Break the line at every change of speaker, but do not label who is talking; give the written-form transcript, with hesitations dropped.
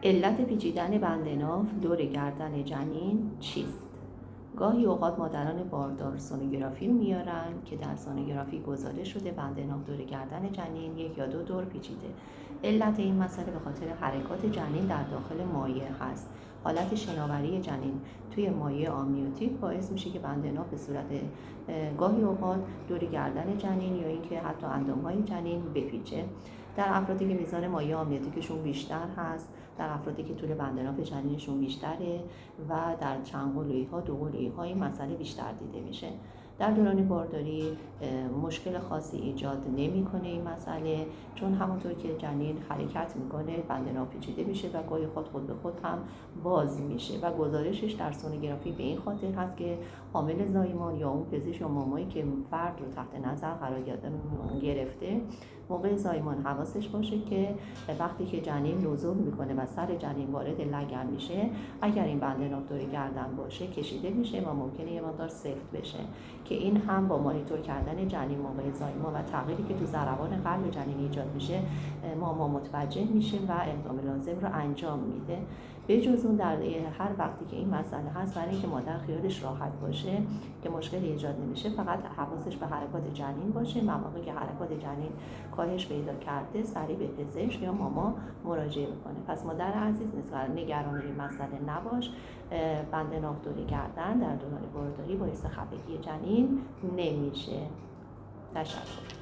علت پیچیدن بند ناف دور گردن جنین چیست؟ گاهی اوقات مادران باردار سونوگرافی رو میارن که در سونوگرافی گزارش شده بند ناف دور گردن جنین 1 یا 2 دور پیچیده. علت این مسئله به خاطر حرکات جنین در داخل مایع هست. حالت شناوری جنین توی مایع آمنیوتیک باعث میشه که بند ناف به صورت گاهی اوقات دور گردن جنین یا اینکه حتی اندام‌های جنین بپیچه. در افرادی که میزان مایع آمنیوتیکشون بیشتر هست، در افرادی که طول بند ناف جنینشون بیشتره و در چند قلوی‌ها 2 قلوی‌ها این مسئله بیشتر دیده میشه. در دوران بارداری مشکل خاصی ایجاد نمیکنه این مسئله، چون همونطور که جنین حرکت میکنه بند ناف پیچیده میشه و گاهی خود به خود هم باز میشه و گزارشش در سونوگرافی به این خاطر هست که عامل زایمان یا اون پزشک یا مامایی که فرد رو تحت نظر قرار گرفته موقع زایمان حواسش باشه که وقتی که جنین نزول میکنه و سر جنین وارد لگن میشه، اگر این بند ناف دور گردن باشه کشیده میشه و ممکنه یه مقدار سفت بشه که این هم با مانیتور کردن جنین موقع زایمان و تغییری که تو ضربان قلب جنین ایجاد میشه ماما متوجه میشه و اقدام لازم رو انجام میده. به جز اون در هر وقتی که این مسئله هست، برای اینکه مادر خیالش راحت باشه که مشکلی ایجاد نمیشه، فقط حواسش به حرکات جنین باشه. مواقعی که حرکات جنین کاهش پیدا کرده سریع به پزشک یا ماما مراجعه میکنه. پس مادر عزیز نگران این مسئله نباش. بند ناف دور گردن در دوران بارداری باعث خفگی جنین نمیشه. تشکر.